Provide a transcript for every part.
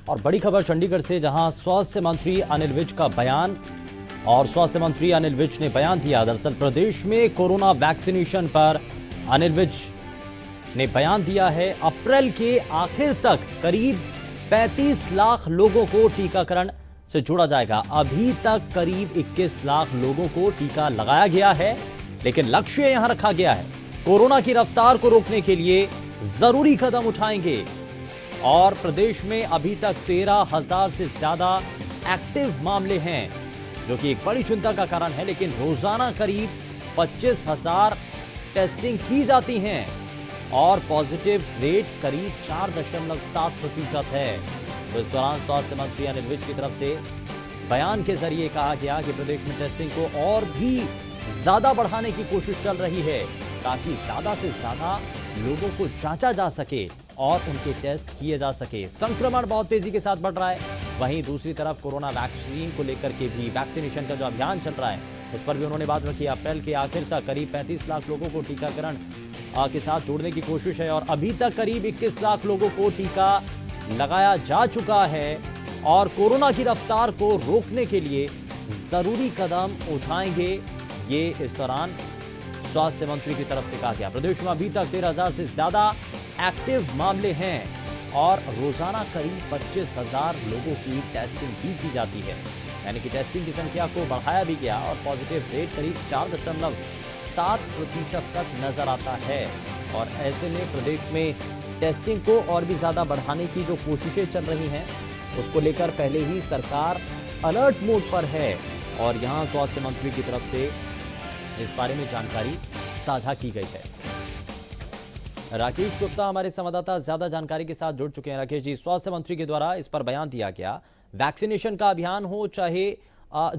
और बड़ी खबर चंडीगढ़ से, जहां स्वास्थ्य मंत्री अनिल विज का बयान। और स्वास्थ्य मंत्री अनिल विज ने बयान दिया। दरअसल प्रदेश में कोरोना वैक्सीनेशन पर अनिल विज ने बयान दिया है। अप्रैल के आखिर तक करीब 35 लाख लोगों को टीकाकरण से जोड़ा जाएगा। अभी तक करीब 21 लाख लोगों को टीका लगाया गया है, लेकिन लक्ष्य यहां रखा गया है कोरोना की रफ्तार को रोकने के लिए जरूरी कदम उठाएंगे। और प्रदेश में अभी तक 13,000 से ज्यादा एक्टिव मामले हैं, जो कि एक बड़ी चिंता का कारण है। लेकिन रोजाना करीब 25,000 टेस्टिंग की जाती हैं और पॉजिटिव रेट करीब 4.7% है। तो इस दौरान स्वास्थ्य मंत्री अनिल विज की तरफ से बयान के जरिए कहा गया कि प्रदेश में टेस्टिंग को और भी ज्यादा बढ़ाने की कोशिश चल रही है, ताकि ज्यादा से ज्यादा लोगों को जांचा जा सके और उनके टेस्ट किए जा सके। संक्रमण बहुत तेजी के साथ बढ़ रहा है, वहीं दूसरी तरफ कोरोना वैक्सीन को लेकर के भी, वैक्सीनेशन का जो अभियान चल रहा है उस पर भी उन्होंने बात रखी। अप्रैल के आखिर तक करीब 35 लाख लोगों को टीकाकरण के साथ जोड़ने की कोशिश है और अभी तक करीब 21 लाख लोगों को टीका लगाया जा चुका है। और कोरोना की रफ्तार को रोकने के लिए जरूरी कदम उठाएंगे, ये इस दौरान स्वास्थ्य मंत्री की तरफ से कहा गया। प्रदेश में अभी तक 13,000 से ज्यादा एक्टिव मामले हैं और रोजाना करीब 25,000 लोगों की टेस्टिंग भी की जाती है। यानी कि टेस्टिंग की संख्या को बढ़ाया भी गया और पॉजिटिव रेट करीब 4.7% तक नजर आता है। और ऐसे में प्रदेश में टेस्टिंग को और भी ज्यादा बढ़ाने की जो कोशिशें चल रही हैं, उसको लेकर पहले ही सरकार अलर्ट मोड पर है। और यहां स्वास्थ्य मंत्री की तरफ से इस बारे में जानकारी साझा की गई है। राकेश गुप्ता हमारे संवाददाता ज्यादा जानकारी के साथ जुड़ चुके हैं। राकेश जी, स्वास्थ्य मंत्री के द्वारा इस पर बयान दिया गया, वैक्सीनेशन का अभियान हो चाहे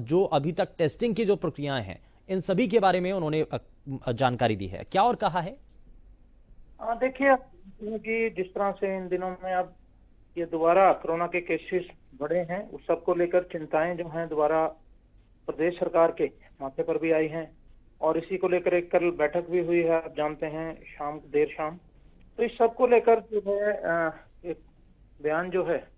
जो अभी तक टेस्टिंग की जो प्रक्रियाएं हैं, इन सभी के बारे में उन्होंने जानकारी दी है। क्या और कहा है? देखिए कि जिस तरह से इन दिनों में अब ये दोबारा कोरोना के केसेस बढ़े हैं, उस सबको लेकर चिंताएं जो हैं दोबारा प्रदेश सरकार के माथे पर भी आई हैं। और इसी को लेकर एक कल बैठक भी हुई है, आप जानते हैं, देर शाम। तो इस सब को लेकर जो है एक बयान जो है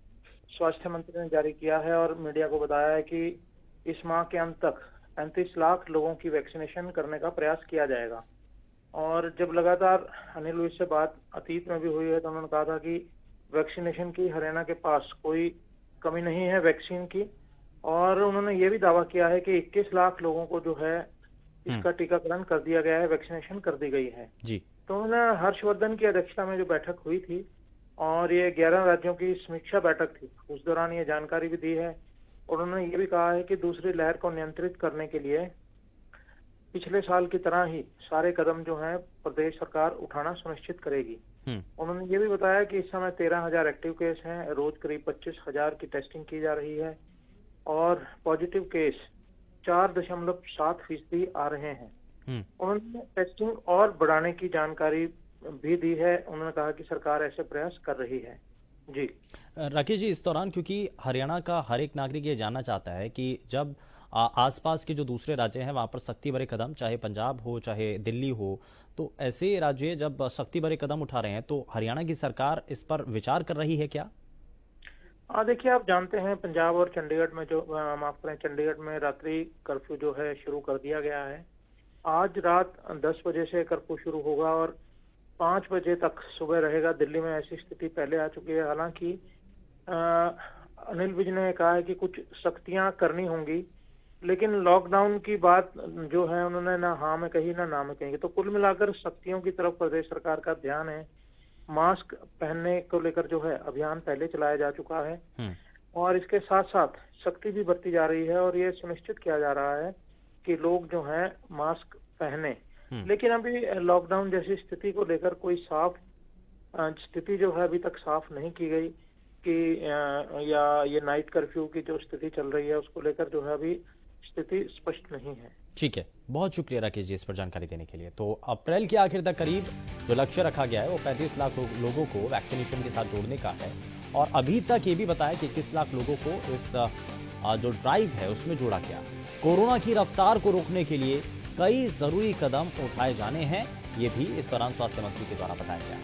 स्वास्थ्य मंत्री ने जारी किया है और मीडिया को बताया है कि इस माह के अंत तक 35 लाख लोगों की वैक्सीनेशन करने का प्रयास किया जाएगा। और जब लगातार अनिल विज से बात अतीत में भी हुई है, तो उन्होंने कहा था कि वैक्सीनेशन की हरियाणा के पास कोई कमी नहीं है वैक्सीन की। और उन्होंने ये भी दावा किया है कि 21 लाख लोगों को जो है इसका टीकाकरण कर दिया गया है, वैक्सीनेशन कर दी गई है जी। तो उन्होंने हर्षवर्धन की अध्यक्षता में जो बैठक हुई थी और ये 11 राज्यों की समीक्षा बैठक थी, उस दौरान ये जानकारी भी दी है। और उन्होंने ये भी कहा है कि दूसरी लहर को नियंत्रित करने के लिए पिछले साल की तरह ही सारे कदम जो हैं प्रदेश सरकार उठाना सुनिश्चित करेगी। उन्होंने ये भी बताया कि इस समय 13,000 एक्टिव केस हैं, रोज करीब 25,000 की टेस्टिंग की जा रही है और पॉजिटिव केस 4.7% आ रहे हैं। उन्होंने टेस्टिंग और बढ़ाने की जानकारी भी दी है। उन्होंने कहा कि सरकार ऐसे प्रयास कर रही है। जी राकेश जी, इस दौरान क्योंकि हरियाणा का हर एक नागरिक ये जानना चाहता है कि जब आसपास के जो दूसरे राज्य हैं वहां पर सख्ती भरे कदम, चाहे पंजाब हो चाहे दिल्ली हो, तो ऐसे राज्य जब सख्ती भरे कदम उठा रहे हैं तो हरियाणा की सरकार इस पर विचार कर रही है क्या? देखिए, आप जानते हैं पंजाब और चंडीगढ़ में जो माफ करें, चंडीगढ़ में रात्रि कर्फ्यू जो है शुरू कर दिया गया है। आज रात 10 बजे से कर्फ्यू शुरू होगा और 5 बजे तक सुबह रहेगा। दिल्ली में ऐसी स्थिति पहले आ चुकी है। हालांकि अनिल विज ने कहा है कि कुछ सख्तियां करनी होंगी, लेकिन लॉकडाउन की बात जो है उन्होंने ना हाँ में कही ना ना में कही। तो कुल मिलाकर सख्तियों की तरफ प्रदेश सरकार का ध्यान है। मास्क पहनने को लेकर जो है अभियान पहले चलाया जा चुका है और इसके साथ साथ सख्ती भी बरती जा रही है और ये सुनिश्चित किया जा रहा है कि लोग जो हैं मास्क पहने। लेकिन अभी लॉकडाउन जैसी स्थिति को लेकर कोई साफ स्थिति जो है अभी तक साफ नहीं की गई कि या ये नाइट कर्फ्यू की जो स्थिति चल रही है उसको लेकर जो है अभी स्थिति स्पष्ट नहीं है। ठीक है, बहुत शुक्रिया राकेश जी इस पर जानकारी देने के लिए। तो अप्रैल के आखिर तक करीब जो लक्ष्य रखा गया है वो 35 लाख लोगों को वैक्सीनेशन के साथ जोड़ने का है और अभी तक ये भी बताया कि 21 लाख लोगों को इस जो ड्राइव है उसमें जोड़ा गया। कोरोना की रफ्तार को रोकने के लिए कई जरूरी कदम उठाए जाने हैं, ये भी इस दौरान स्वास्थ्य मंत्री के द्वारा बताया गया।